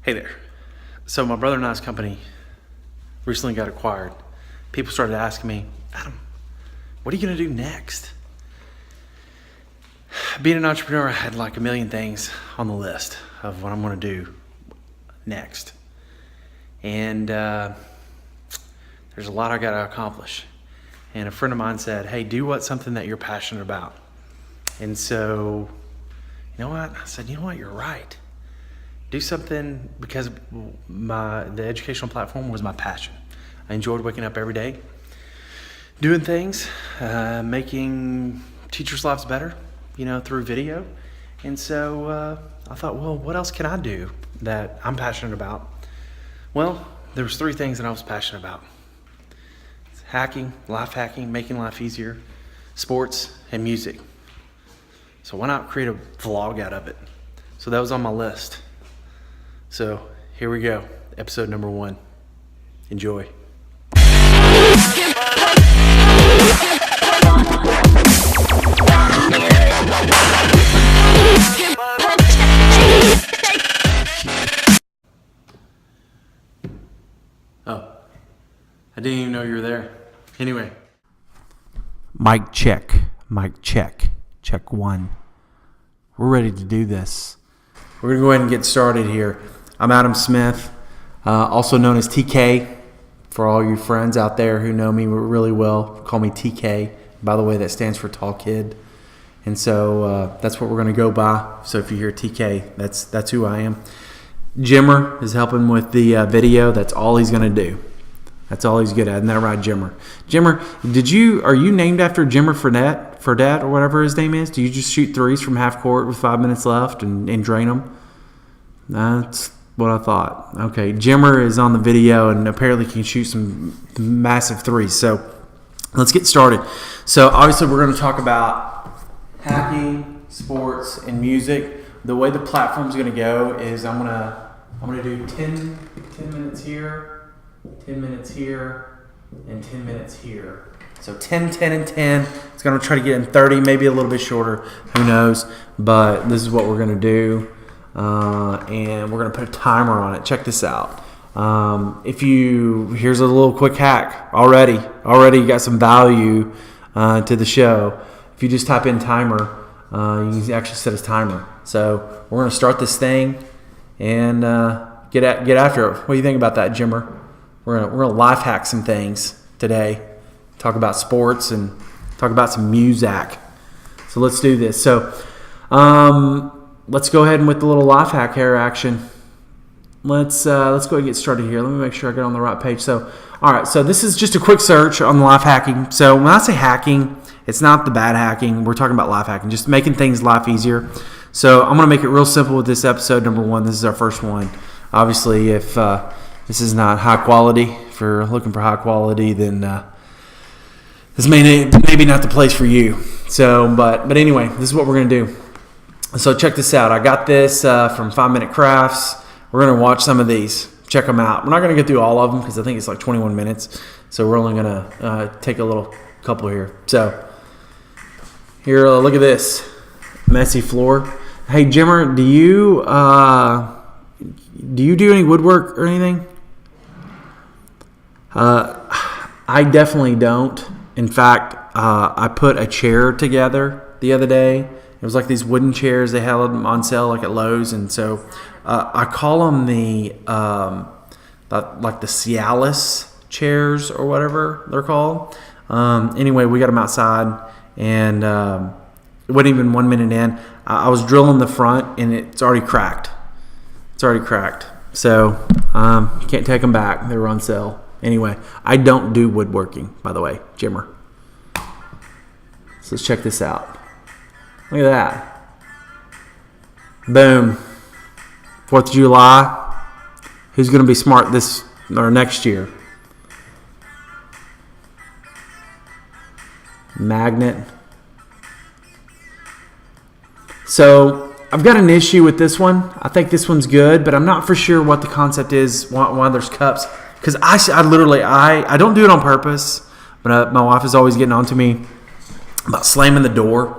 Hey there. So my brother and I's company recently got acquired. People started asking me, Adam, what are you going to do next? Being an entrepreneur, I had like a million things on the list of what I'm going to do next. And there's a lot I got to accomplish. And a friend of mine said, hey, do something that you're passionate about. And so, you know what? I said, you know what? You're right. Do something because the educational platform was my passion. I enjoyed waking up every day, doing things, making teachers' lives better, through video. And so I thought, well, what else can I do that I'm passionate about? Well, there was three things that I was passionate about. It's hacking, life hacking, making life easier, sports, and music. So why not create a vlog out of it? So that was on my list. So here we go, episode number 1. Enjoy. Oh, I didn't even know you were there. Anyway. Mic check, check 1. We're ready to do this. We're gonna go ahead and get started here. I'm Adam Smith, also known as TK. For all you friends out there who know me really well, call me TK. By the way, that stands for Tall Kid. And so that's what we're going to go by. So if you hear TK, that's who I am. Jimmer is helping with the video. That's all he's going to do. That's all he's good at. Isn't that right, Jimmer? Jimmer, are you named after Jimmer Fredette or whatever his name is? Do you just shoot threes from half court with 5 minutes left and drain them? That's what I thought. Okay, Jimmer is on the video and apparently can shoot some massive threes. So let's get started. So obviously we're going to talk about hacking, sports, and music. The way the platform's going to go is I'm gonna do 10 minutes here, 10 minutes here, and 10 minutes here. So 10, 10, and 10. It's going to try to get in 30, maybe a little bit shorter. Who knows? But this is what we're going to do. And we're going to put a timer on it. Check this out. Here's a little quick hack. Already you got some value to the show. If you just type in timer, you can actually set a timer. So we're going to start this thing and get after it. What do you think about that, Jimmer? We're going to life hack some things today. Talk about sports and talk about some music. So let's do this. So let's go ahead and with the little life hack here action. Let's go ahead and get started here. Let me make sure I get on the right page. So, all right. So this is just a quick search on life hacking. So when I say hacking, it's not the bad hacking. We're talking about life hacking, just making things life easier. So I'm going to make it real simple with this episode number 1. This is our first one. Obviously, if this is not high quality, if you're looking for high quality, then this maybe not the place for you. So, but anyway, this is what we're going to do. So check this out. I got this from 5 Minute Crafts. We're going to watch some of these. Check them out. We're not going to get through all of them because I think it's like 21 minutes. So we're only going to take a little couple here. So here, look at this. Messy floor. Hey, Jimmer, do you do any woodwork or anything? I definitely don't. In fact, I put a chair together the other day. It was like these wooden chairs. They had them on sale like at Lowe's. And so I call them the Cialis chairs or whatever they're called. Anyway, we got them outside. And it wasn't even 1 minute in. I was drilling the front and it's already cracked. So you can't take them back. They were on sale. Anyway, I don't do woodworking, by the way, Jimmer. So let's check this out. Look at that. Boom. 4th of July. Who's going to be smart this or next year? Magnet. So I've got an issue with this one. I think this one's good, but I'm not for sure what the concept is, why there's cups. Because I literally don't do it on purpose, but my wife is always getting on to me about slamming the door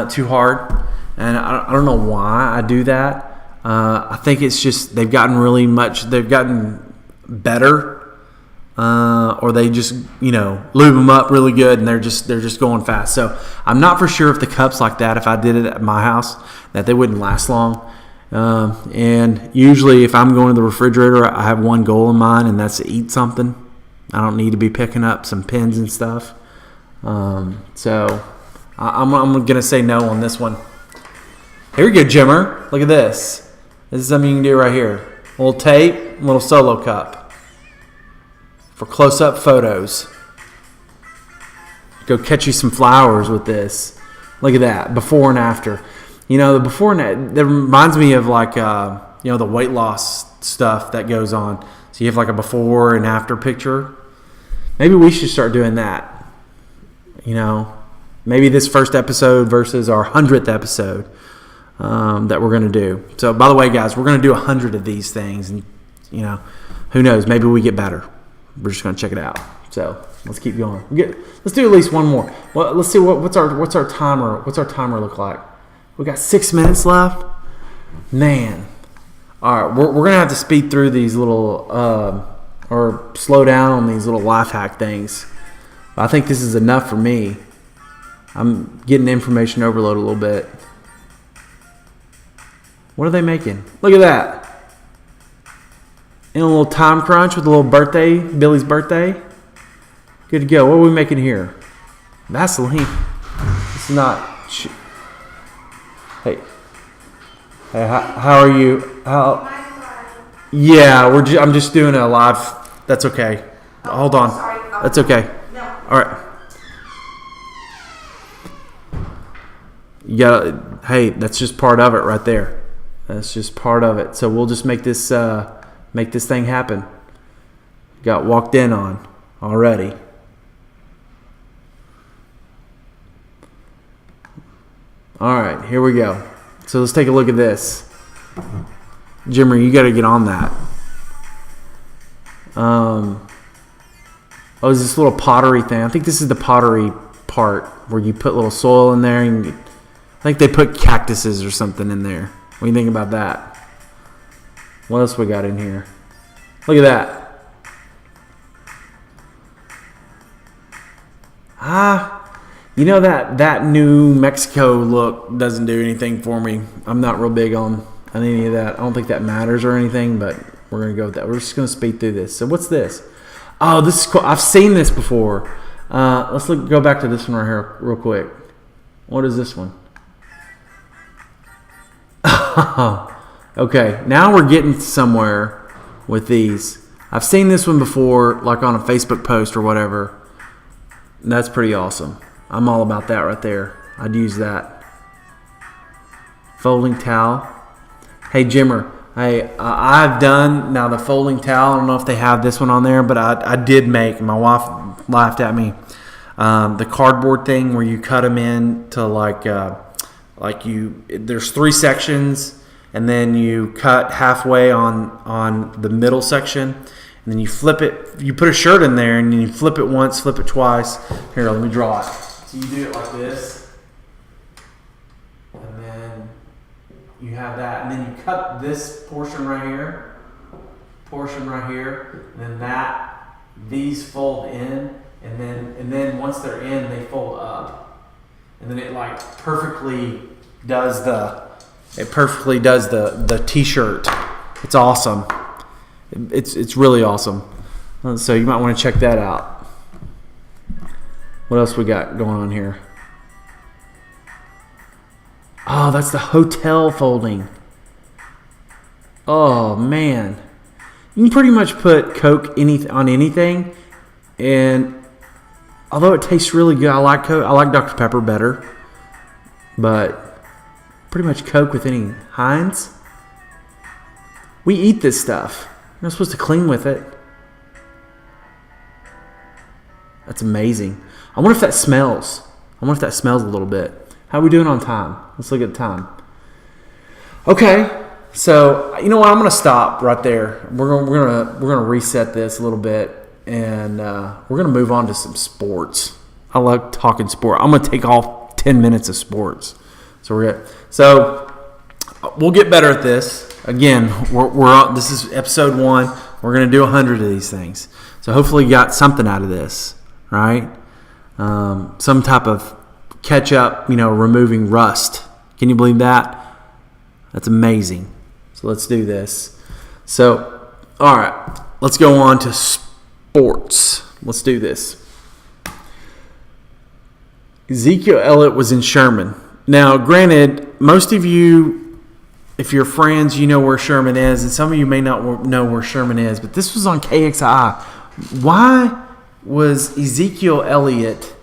too hard. And I don't know why I do that. I think it's just they've gotten better, or they just lube them up really good, and they're just going fast. So I'm not for sure if the cups like that, if I did it at my house, that they wouldn't last long. And usually if I'm going to the refrigerator, I have one goal in mind, and that's to eat something. I don't need to be picking up some pins and stuff. So I'm going to say no on this one. Here we go, Jimmer. Look at this. This is something you can do right here. A little tape, a little solo cup for close-up photos. Go catch you some flowers with this. Look at that, before and after. The before and that reminds me of like the weight loss stuff that goes on. So you have like a before and after picture. Maybe we should start doing that. Maybe this first episode versus our 100th episode that we're going to do. So by the way, guys, we're going to do 100 of these things, and who knows? Maybe we get better. We're just going to check it out. So let's keep going. Let's do at least one more. Well, let's see what's our timer. What's our timer look like? We got 6 minutes left. Man. All right, we're gonna have to speed through these little or slow down on these little life hack things. I think this is enough for me. I'm getting information overload a little bit. What are they making? Look at that. In a little time crunch with a little birthday, Billy's birthday. Good to go. What are we making here? Vaseline. It's not. Hey, how are you? Yeah, I'm just doing a live. That's okay. Hold on. That's okay. All right. Hey, that's just part of it right there. That's just part of it. So we'll just make this thing happen. Got walked in on already. All right, here we go. So let's take a look at this. Jimmer, you got to get on that. Is this little pottery thing? I think this is the pottery part where you put little soil in there. And I think they put cactuses or something in there. What do you think about that? What else we got in here? Look at that. That New Mexico look doesn't do anything for me. I'm not real big on any of that. I don't think that matters or anything, but we're going to go with that. We're just going to speed through this. So what's this? Oh, this is cool. I've seen this before. Let's go back to this one right here real quick. What is this one? Okay, now we're getting somewhere with these. I've seen this one before, like on a Facebook post or whatever. That's pretty awesome. I'm all about that right there. I'd use that. Folding towel. Hey, Jimmer. Hey, I've done now the folding towel. I don't know if they have this one on there, but I did make. My wife laughed at me. The cardboard thing where you cut them into there's 3 sections, and then you cut halfway on the middle section, and then you flip it. You put a shirt in there, and then you flip it once, flip it twice. Here, let me draw it. So you do it like this, and then you have that, and then you cut this portion right here, and then these fold in, and then once they're in, they fold up, and then it perfectly does the t-shirt. It's awesome. It's really awesome. So you might want to check that out. What else we got going on here? Oh, that's the hotel folding. Oh, man. You can pretty much put Coke on anything. And although it tastes really good, I like Coke. I like Dr. Pepper better. But pretty much Coke with any Heinz. We eat this stuff. You're not supposed to clean with it. That's amazing. I wonder if that smells. a little bit. How are we doing on time? Let's look at the time. Okay, so you know what? I'm gonna stop right there. We're gonna reset this a little bit, and we're gonna move on to some sports. I like talking sport. I'm gonna take all 10 minutes of sports. So we'll get better at this. Again, this is episode 1. We're going to do 100 of these things. So hopefully you got something out of this, right? Some type of catch up, removing rust. Can you believe that? That's amazing. So let's do this. So, all right, let's go on to sports. Let's do this. Zeke Elliot was in Sherman. Now, granted, most of you, if you're friends, you know where Sherman is, and some of you may not know where Sherman is, but this was on KXI. Why was Ezekiel Elliott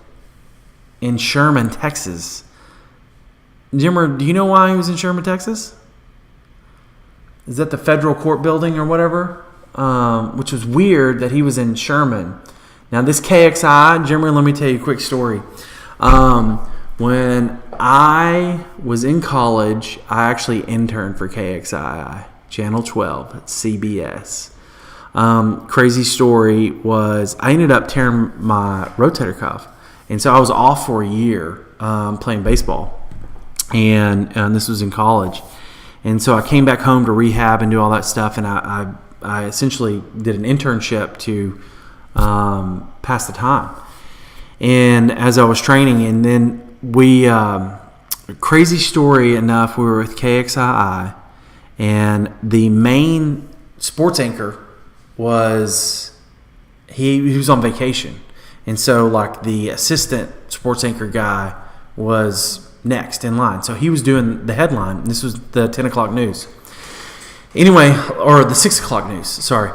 in Sherman, Texas? Jimmer, do you know why he was in Sherman, Texas? Is that the federal court building or whatever? Which was weird that he was in Sherman. Now, this KXI, Jimmer, let me tell you a quick story. When I was in college, I actually interned for KXI, Channel 12 at CBS. Crazy story was I ended up tearing my rotator cuff. And so I was off for a year playing baseball. And this was in college. And so I came back home to rehab and do all that stuff. And I essentially did an internship to pass the time. And as I was training, and then we, crazy story enough, we were with KXII, and the main sports anchor was, he was on vacation. And so, like, the assistant sports anchor guy was next in line. So he was doing the headline. This was the 10 o'clock news. Anyway, or the 6 o'clock news, sorry.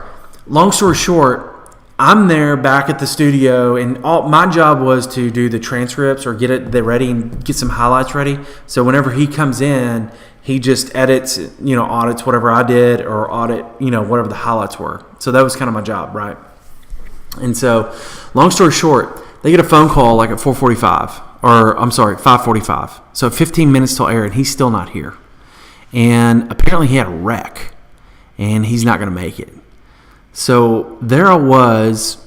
Long story short, I'm there back at the studio, and my job was to do the transcripts or get it ready and get some highlights ready. So whenever he comes in, he just edits, audits whatever I did or audit, whatever the highlights were. So that was kind of my job, right? And so, long story short, they get a phone call like at 5:45. So 15 minutes till air, and he's still not here. And apparently he had a wreck, and he's not going to make it. So there I was,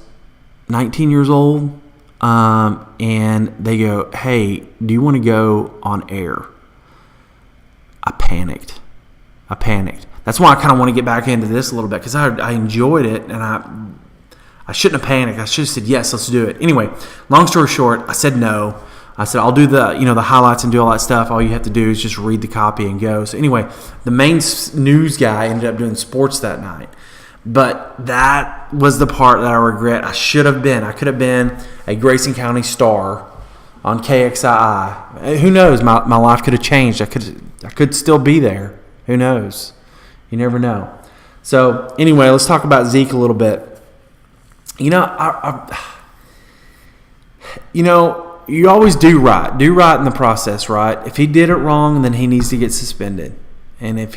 19 years old, and they go, "Hey, do you want to go on air?" I panicked. That's why I kind of want to get back into this a little bit, because I enjoyed it, and I shouldn't have panicked. I should have said, yes, let's do it. Anyway, long story short, I said no. I said, I'll do the highlights and do all that stuff. All you have to do is just read the copy and go. So anyway, the main news guy ended up doing sports that night. But that was the part that I regret. I could have been a Grayson County star on KXII. Who knows? My life could have changed. I could still be there. Who knows? You never know. So anyway, let's talk about Zeke a little bit. You always do right in the process, right? If he did it wrong, then he needs to get suspended. And if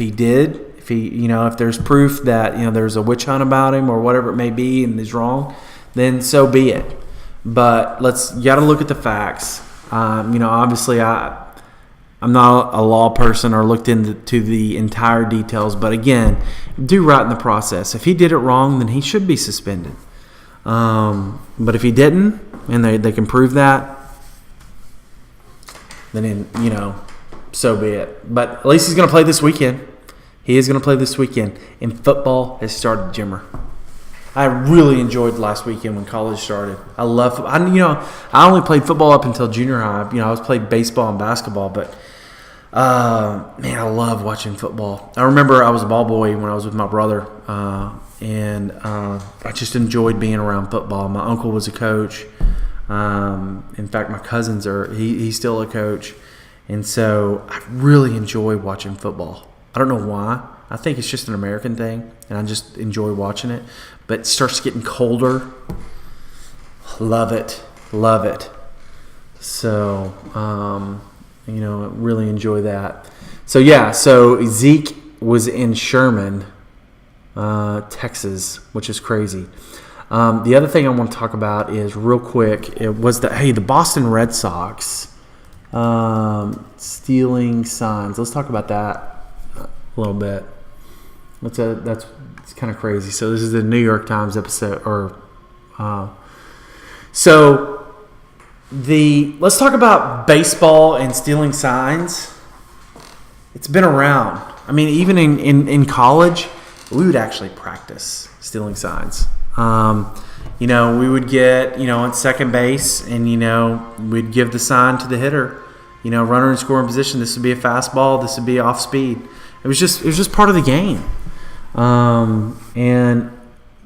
there's proof that, there's a witch hunt about him or whatever it may be and he's wrong, then so be it. But you got to look at the facts. Obviously I'm not a law person or looked into the entire details, but again, do right in the process. If he did it wrong, then he should be suspended. But if he didn't, and they can prove that, then so be it. But at least he's going to play this weekend. He is going to play this weekend, and football has started, Jimmer. I really enjoyed last weekend when college started. I love. I only played football up until junior high. I was played baseball and basketball, but man, I love watching football. I remember I was a ball boy when I was with my brother, and I just enjoyed being around football. My uncle was a coach. In fact, my cousins he's still a coach, and so I really enjoy watching football. I don't know why. I think it's just an American thing, and I just enjoy watching it. But it starts getting colder. Love it. So, really enjoy that. So Zeke was in Sherman, Texas, which is crazy. The other thing I want to talk about is real quick. It was the Boston Red Sox stealing signs. Let's talk about that a little bit. It's kind of crazy. So this is the New York Times episode, let's talk about baseball and stealing signs. It's been around. I mean, even in college, we would actually practice stealing signs. We would get, at second base, and, we'd give the sign to the hitter, runner in scoring position. This would be a fastball. This would be off speed. It was just part of the game. And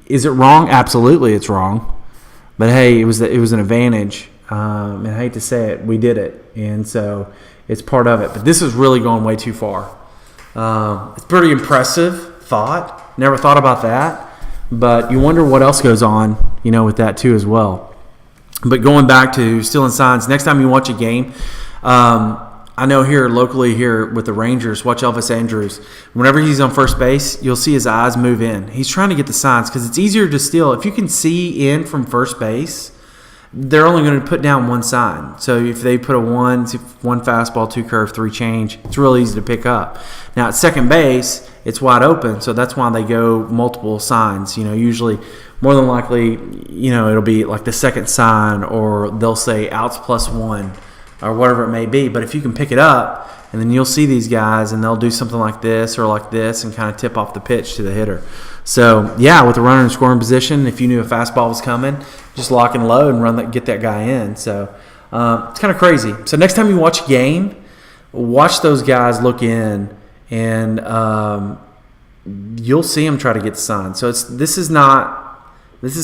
is it wrong? Absolutely, it's wrong. But hey, it was an advantage. And I hate to say it, we did it, and so it's part of it. But this is really going way too far. It's pretty impressive thought. Never thought about that. But you wonder what else goes on, with that too as well. But going back to stealing signs, next time you watch a game, I know here locally here with the Rangers, watch Elvis Andrus. Whenever he's on first base, you'll see his eyes move in. He's trying to get the signs because it's easier to steal. If you can see in from first base, they're only going to put down one sign. So if they put one fastball, 2 curve, 3 change, it's real easy to pick up. Now at second base, it's wide open, so that's why they go multiple signs. Usually, more than likely, it'll be like the second sign, or they'll say outs +1, or whatever it may be. But if you can pick it up, and then you'll see these guys, and they'll do something like this or like this, and kind of tip off the pitch to the hitter. So yeah, with the runner in scoring position, if you knew a fastball was coming, just lock and load and get that guy in. So it's kind of crazy. So next time you watch a game, watch those guys look in, and you'll see them try to get the sign. So this is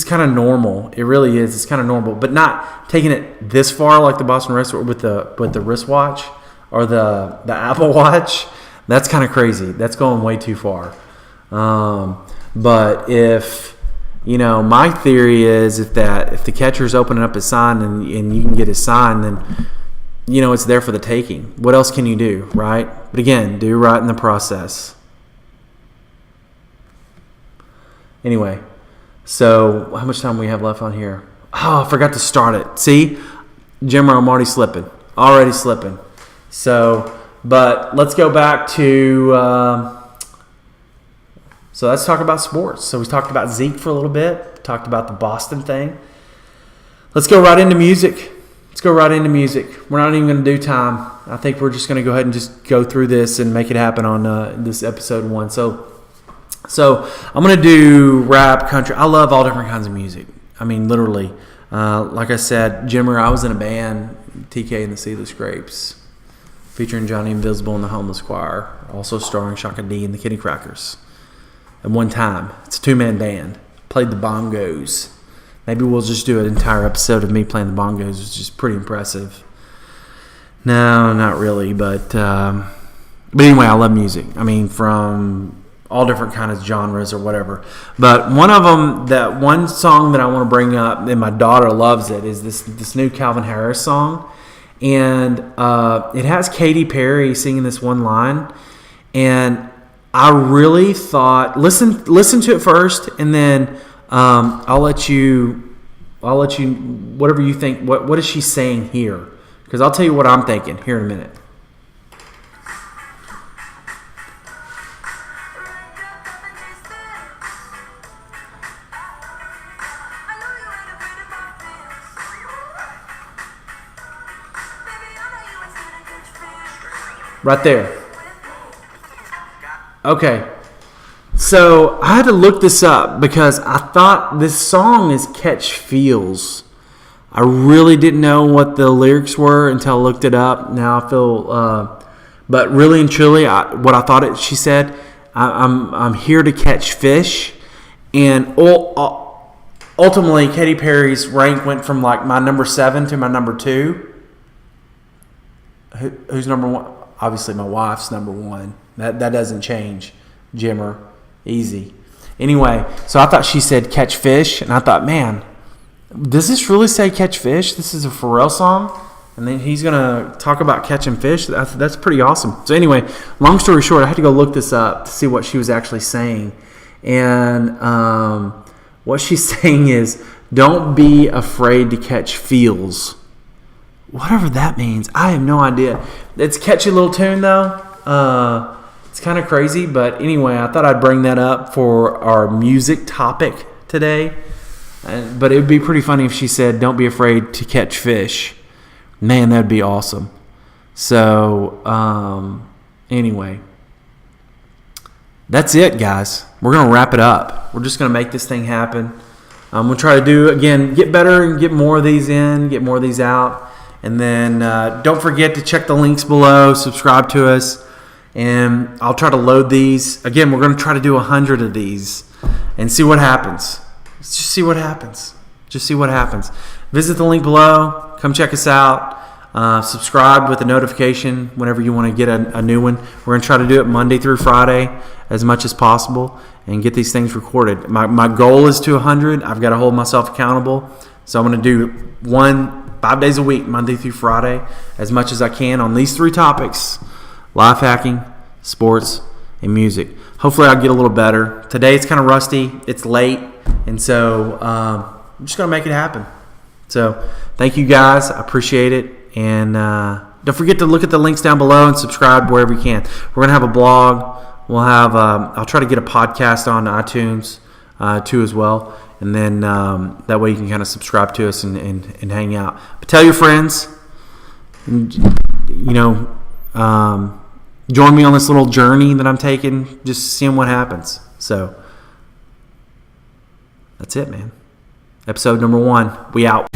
kind of normal. It really is. It's kind of normal, but not taking it this far like the Boston Red Sox with the wristwatch or the Apple Watch. That's kind of crazy. That's going way too far. But if my theory is if the catcher's opening up his sign and you can get his sign, then it's there for the taking. What else can you do, right? But again, do right in the process. Anyway, so how much time we have left on here? Oh, I forgot to start it. See, Jimmer, I'm already slipping. So, but let's go back to. So let's talk about sports. So we talked about Zeke for a little bit. Talked about the Boston thing. Let's go right into music. We're not even going to do time. I think we're just going to go ahead and just go through this and make it happen on this episode 1. So I'm going to do rap, country. I love all different kinds of music. I mean, literally. Like I said, Jimmer, I was in a band, TK and the Seedless Grapes, featuring Johnny Invisible and the Homeless Choir, also starring Shaka D and the Kitty Crackers. At one time, it's a 2-man band. Played the bongos. Maybe we'll just do an entire episode of me playing the bongos, which is pretty impressive. No, not really, but anyway, I love music. I mean, from all different kinds of genres or whatever. But one of them, that one song that I want to bring up, and my daughter loves it, is this new Calvin Harris song, and it has Katy Perry singing this one line, and I really thought listen to it first, and then I'll let you whatever you think. What is she saying here? Because I'll tell you what I'm thinking here in a minute. Right there. Okay, so I had to look this up because I thought this song is Catch Feels. I really didn't know what the lyrics were until I looked it up. Now I feel, but really and truly, what I thought she said, I'm here to catch fish, and ultimately, Katy Perry's rank went from like my number 7 to my number 2. Who's number 1? Obviously, my wife's number 1. That doesn't change, Jimmer. Easy. Anyway, so I thought she said catch fish, and I thought, man, does this really say catch fish? This is a Pharrell song, and then he's going to talk about catching fish? That's pretty awesome. So anyway, long story short, I had to go look this up to see what she was actually saying. And what she's saying is, don't be afraid to catch feels. Whatever that means. I have no idea. It's a catchy little tune, though. It's kind of crazy, but anyway, I thought I'd bring that up for our music topic today. But it would be pretty funny if she said, don't be afraid to catch fish. Man, that'd be awesome. So, anyway. that's it, guys. We're going to wrap it up. We're just going to make this thing happen. We'll try to do, again, get better and get more of these in, get more of these out. And then don't forget to check the links below, subscribe to us, and I'll try to load these. Again, we're going to try to do 100 of these and see what happens. Let's just see what happens. Just see what happens. Visit the link below. Come check us out. Subscribe with a notification whenever you want to get a new one. We're going to try to do it Monday through Friday as much as possible and get these things recorded. My goal is to 100. I've got to hold myself accountable. So I'm going to do 5 days a week, Monday through Friday, as much as I can on these 3 topics: life hacking, sports, and music. Hopefully I'll get a little better. Today it's kind of rusty. It's late. And so I'm just going to make it happen. So thank you guys. I appreciate it. And don't forget to look at the links down below and subscribe wherever you can. We're going to have a blog. We'll have I'll try to get a podcast on iTunes too as well. And then that way you can kind of subscribe to us and hang out. But tell your friends. And, join me on this little journey that I'm taking, just seeing what happens. So that's it, man. Episode number 1. We out.